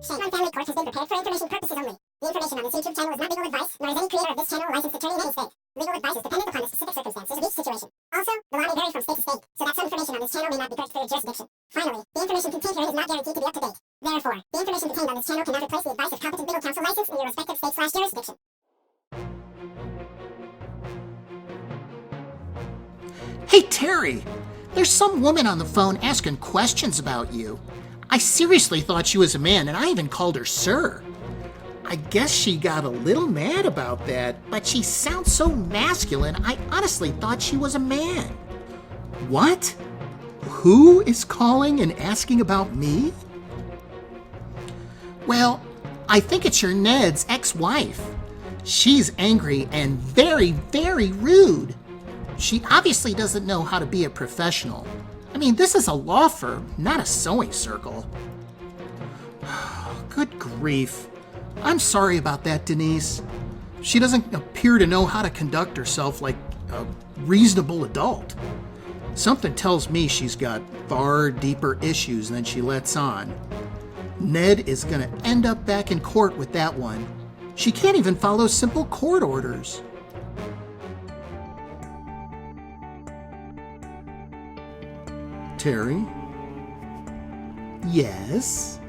Shame on Family Court has been prepared for information purposes only. The information on this YouTube channel is not legal advice, nor is any creator of this channel a licensed attorney in any state. Legal advice is dependent upon the specific circumstances of each situation. Also, the law may vary from state to state, so that some information on this channel may not be correct for your jurisdiction. Finally, the information contained herein is not guaranteed to be up to date. Therefore, the information contained on this channel cannot replace the advice of competent legal counsel licensed in your respective state/jurisdiction. Hey, Terry! There's some woman on the phone asking questions about you. I seriously thought she was a man, and I even called her sir. I guess she got a little mad about that, but she sounds so masculine, I honestly thought she was a man. What? Who is calling and asking about me? Well, I think it's your Ned's ex-wife. She's angry and very, very rude. She obviously doesn't know how to be a professional. I mean, this is a law firm, not a sewing circle. Good grief. I'm sorry about that, Denise. She doesn't appear to know how to conduct herself like a reasonable adult. Something tells me she's got far deeper issues than she lets on. Ned is going to end up back in court with that one. She can't even follow simple court orders. Terry? Yes?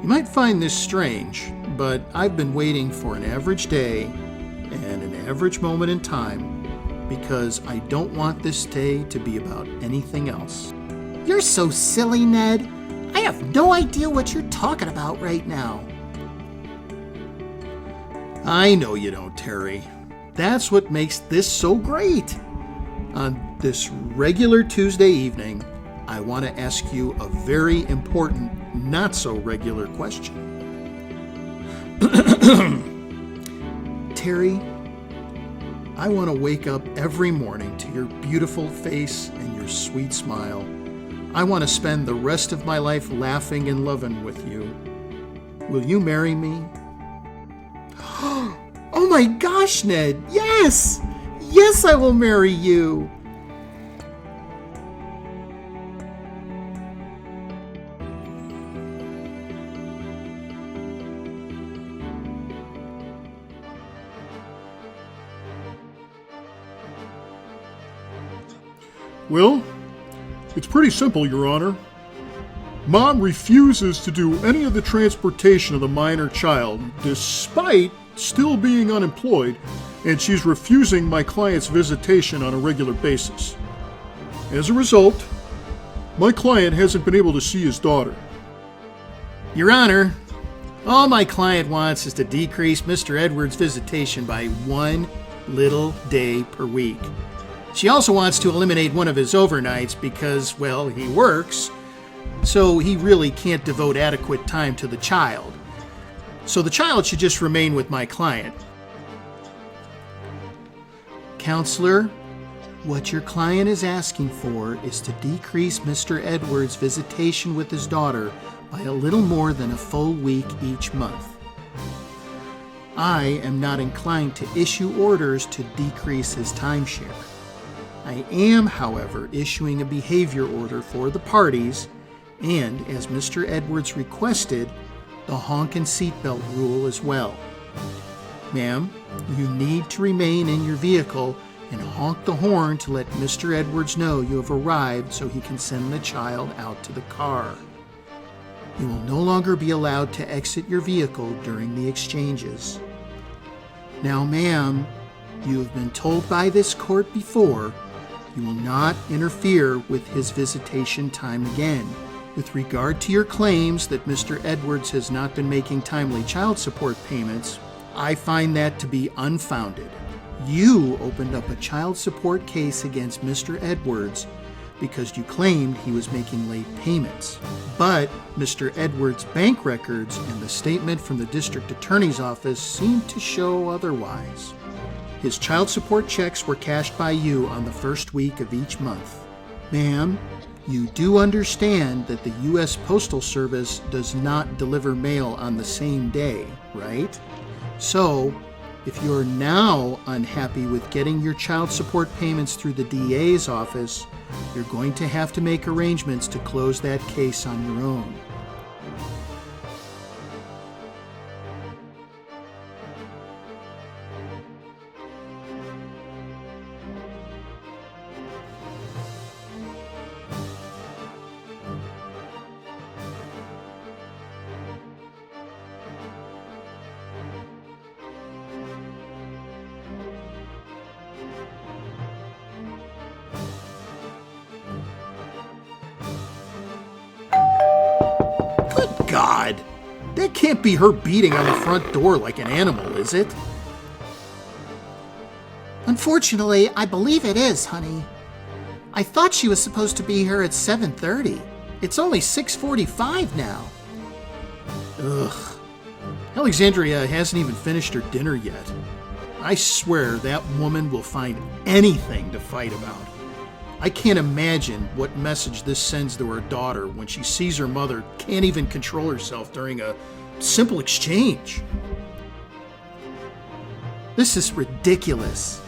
You might find this strange, but I've been waiting for an average day and an average moment in time because I don't want this day to be about anything else. You're so silly, Ned. I have no idea what you're talking about right now. I know you don't, Terry. That's what makes this so great. On this regular Tuesday evening, I want to ask you a very important, not so regular question. Terry, I want to wake up every morning to your beautiful face and your sweet smile. I want to spend the rest of my life laughing and loving with you. Will you marry me? Oh my gosh, Ned, yes! Yes, I will marry you! Well, it's pretty simple, Your Honor. Mom refuses to do any of the transportation of the minor child, despite still being unemployed, and she's refusing my client's visitation on a regular basis. As a result, my client hasn't been able to see his daughter. Your Honor, all my client wants is to decrease Mr. Edwards' visitation by 1 little day per week. She also wants to eliminate one of his overnights because, well, he works, so he really can't devote adequate time to the child. So the child should just remain with my client. Counselor, what your client is asking for is to decrease Mr. Edwards' visitation with his daughter by a little more than a full week each month. I am not inclined to issue orders to decrease his timeshare. I am, however, issuing a behavior order for the parties and, as Mr. Edwards requested, the honk and seatbelt rule as well. Ma'am, you need to remain in your vehicle and honk the horn to let Mr. Edwards know you have arrived so he can send the child out to the car. You will no longer be allowed to exit your vehicle during the exchanges. Now, ma'am, you have been told by this court before you will not interfere with his visitation time again. With regard to your claims that Mr. Edwards has not been making timely child support payments, I find that to be unfounded. You opened up a child support case against Mr. Edwards because you claimed he was making late payments. But Mr. Edwards' bank records and the statement from the district attorney's office seem to show otherwise. His child support checks were cashed by you on the first week of each month. Ma'am, you do understand that the U.S. Postal Service does not deliver mail on the same day, right? So, if you're now unhappy with getting your child support payments through the DA's office, you're going to have to make arrangements to close that case on your own. That can't be her beating on the front door like an animal, is it? Unfortunately, I believe it is, honey. I thought she was supposed to be here at 7:30. It's only 6:45 now. Ugh. Alexandria hasn't even finished her dinner yet. I swear that woman will find anything to fight about. I can't imagine what message this sends to her daughter when she sees her mother can't even control herself during a simple exchange. This is ridiculous.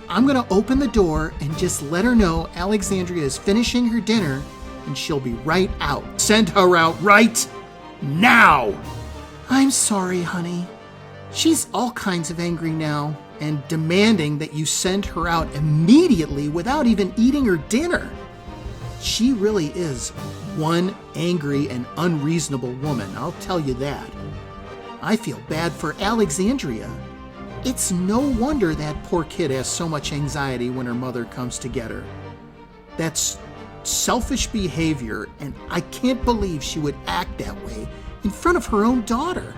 I'm going to open the door and just let her know Alexandria is finishing her dinner and she'll be right out. Send her out right now! I'm sorry, honey. She's all kinds of angry now and demanding that you send her out immediately without even eating her dinner. She really is one angry and unreasonable woman, I'll tell you that. I feel bad for Alexandria. It's no wonder that poor kid has so much anxiety when her mother comes to get her. That's selfish behavior, and I can't believe she would act that way in front of her own daughter.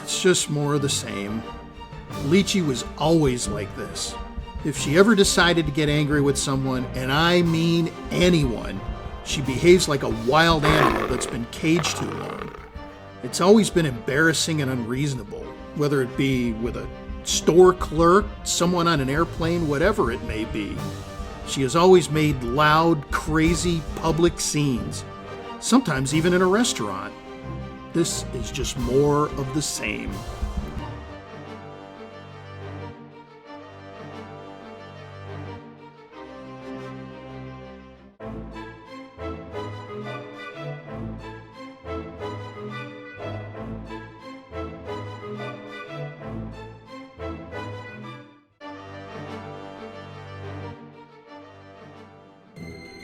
It's just more of the same. Lychee was always like this. If she ever decided to get angry with someone, and I mean anyone, she behaves like a wild animal that's been caged too long. It's always been embarrassing and unreasonable, whether it be with a store clerk, someone on an airplane, whatever it may be. She has always made loud, crazy public scenes, sometimes even in a restaurant. This is just more of the same.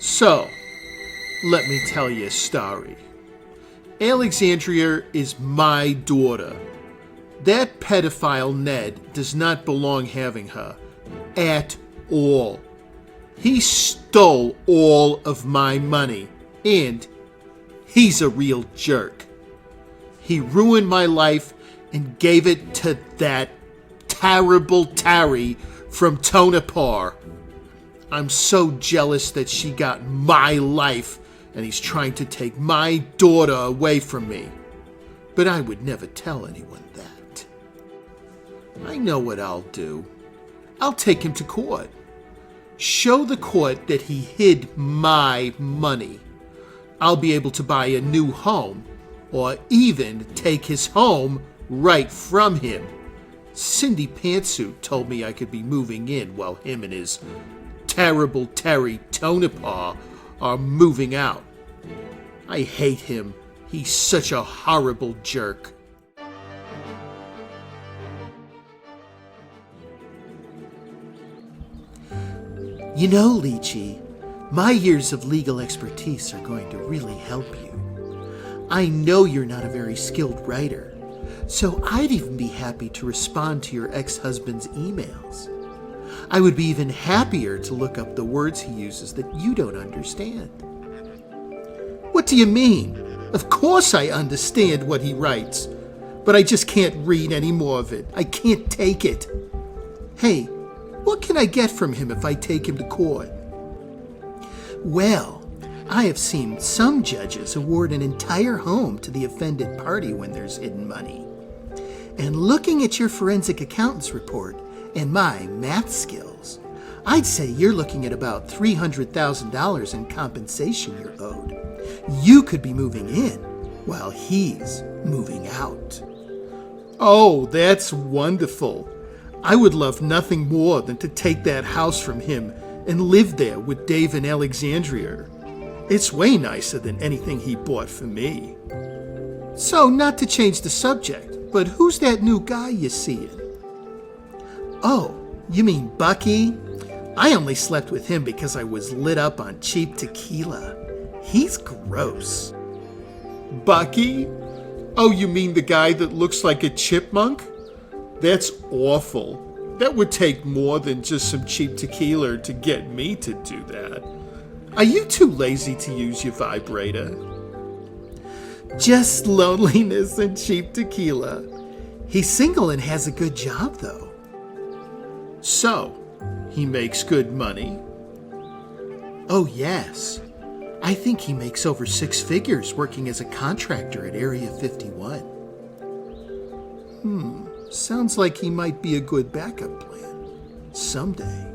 So, let me tell you a story. Alexandria is my daughter. That pedophile Ned does not belong having her at all. He stole all of my money, and he's a real jerk. He ruined my life and gave it to that terrible Terry from Tonopah. I'm so jealous that she got my life, and he's trying to take my daughter away from me. But I would never tell anyone that. I know what I'll do. I'll take him to court. Show the court that he hid my money. I'll be able to buy a new home, or even take his home right from him. Cindy Pantsuit told me I could be moving in while him and his terrible Terry Tonopah are moving out. I hate him. He's such a horrible jerk. You know, Lychee, my years of legal expertise are going to really help you. I know you're not a very skilled writer, so I'd even be happy to respond to your ex-husband's emails. I would be even happier to look up the words he uses that you don't understand. What do you mean? Of course I understand what he writes, but I just can't read any more of it. I can't take it. Hey, what can I get from him if I take him to court? Well, I have seen some judges award an entire home to the offended party when there's hidden money. And looking at your forensic accountant's report and my math skills, I'd say you're looking at about $300,000 in compensation you're owed. You could be moving in while he's moving out. Oh, that's wonderful. I would love nothing more than to take that house from him and live there with Dave and Alexandria. It's way nicer than anything he bought for me. So, not to change the subject, but who's that new guy you're seeing? Oh, you mean Bucky? I only slept with him because I was lit up on cheap tequila. He's gross. Bucky? Oh, you mean the guy that looks like a chipmunk? That's awful. That would take more than just some cheap tequila to get me to do that. Are you too lazy to use your vibrator? Just loneliness and cheap tequila. He's single and has a good job, though. So, he makes good money? Oh, yes. I think he makes over 6 figures working as a contractor at Area 51. Sounds like he might be a good backup plan. Someday.